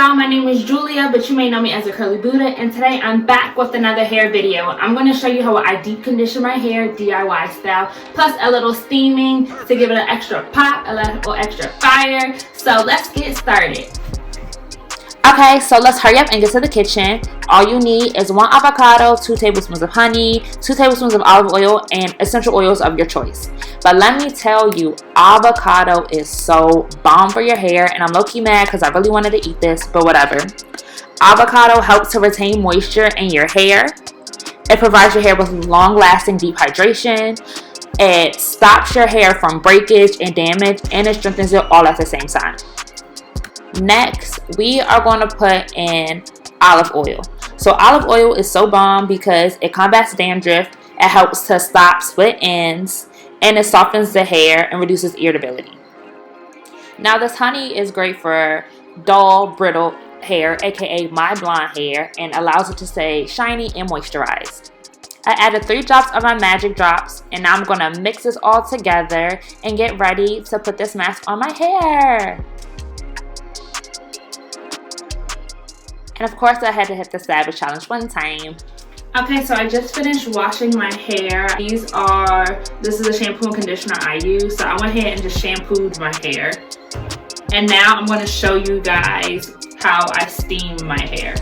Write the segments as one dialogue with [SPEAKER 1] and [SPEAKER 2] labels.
[SPEAKER 1] y'all, my name is Julia, but you may know me as a Curly Buddha, and today I'm back with another hair video. I'm going to show you how I deep condition my hair DIY style, plus a little steaming to give it an extra pop, a little extra fire. So let's get started. Okay, so let's hurry up and get to the kitchen. All you need is 1 avocado, 2 tablespoons of honey, 2 tablespoons of olive oil, and essential oils of your choice. But let me tell you, avocado is so bomb for your hair, and I'm low-key mad because I really wanted to eat this, but whatever. Avocado helps to retain moisture in your hair. It provides your hair with long-lasting deep hydration. It stops your hair from breakage and damage, and it strengthens it all at the same time. Next, we are going to put in olive oil. So olive oil is so bomb because it combats dandruff, it helps to stop split ends, and it softens the hair and reduces irritability. Now this honey is great for dull, brittle hair, aka my blonde hair, and allows it to stay shiny and moisturized. I added 3 drops of my magic drops, and now I'm going to mix this all together and get ready to put this mask on my hair. And of course I had to hit the Savage Challenge one time. Okay, so I just finished washing my hair. This is the shampoo and conditioner I use. So I went ahead and just shampooed my hair. And now I'm going to show you guys how I steam my hair.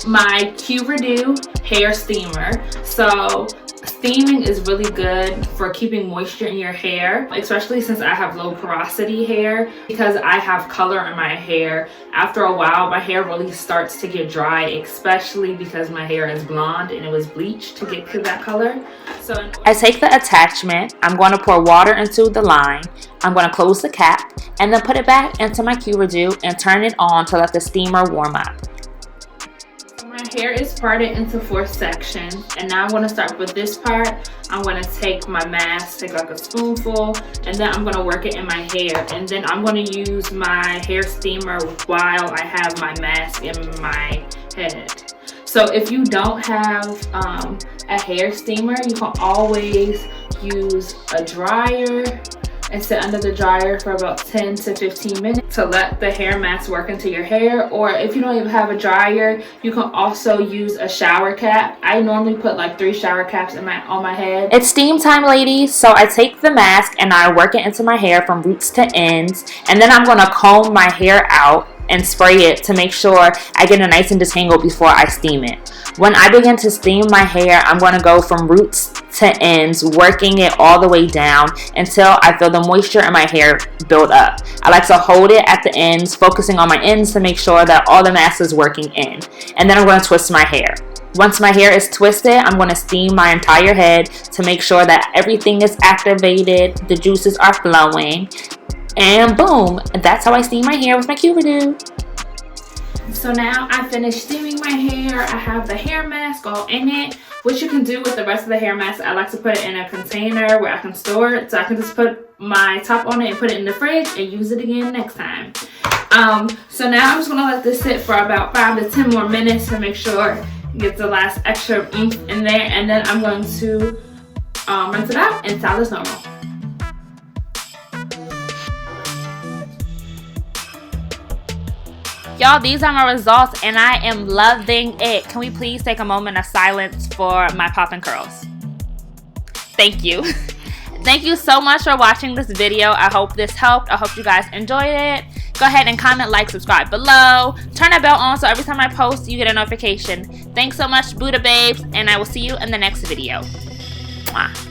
[SPEAKER 1] My Q-Redo hair steamer. So steaming is really good for keeping moisture in your hair, especially since I have low porosity hair. Because I have color in my hair, after a while my hair really starts to get dry, especially because my hair is blonde and it was bleached to get to that color. So I take the attachment, I'm going to pour water into the line, I'm going to close the cap, and then put it back into my Q-Redo and turn it on to let the steamer warm up. My hair is parted into 4 sections, and now I'm going to start with this part. I'm going to take my mask, take like a spoonful, and then I'm going to work it in my hair, and then I'm going to use my hair steamer while I have my mask in my head. So if you don't have a hair steamer, you can always use a dryer and sit under the dryer for about 10 to 15 minutes to let the hair mask work into your hair. Or if you don't even have a dryer, you can also use a shower cap. I normally put like 3 shower caps on my head. It's steam time, ladies. So I take the mask and I work it into my hair from roots to ends, and then I'm going to comb my hair out and spray it to make sure I get it nice and detangled before I steam it. When I begin to steam my hair, I'm going to go from roots to ends, working it all the way down until I feel the moisture in my hair build up. I like to hold it at the ends, focusing on my ends to make sure that all the mass is working in. And then I'm going to twist my hair. Once my hair is twisted, I'm going to steam my entire head to make sure that everything is activated, the juices are flowing, and boom, that's how I steam my hair with my Q-Redo. So now I finished steaming my hair. I have the hair mask all in it. What you can do with the rest of the hair mask, I like to put it in a container where I can store it, so I can just put my top on it and put it in the fridge and use it again next time. So now I'm just gonna let this sit for about 5 to 10 more minutes to make sure it gets the last extra ink in there, and then I'm going to rinse it out and style as normal. Y'all, these are my results and I am loving it. Can we please take a moment of silence for my poppin' curls? Thank you. Thank you so much for watching this video. I hope this helped. I hope you guys enjoyed it. Go ahead and comment, like, subscribe below. Turn that bell on so every time I post, you get a notification. Thanks so much, Buddha babes, and I will see you in the next video. Mwah.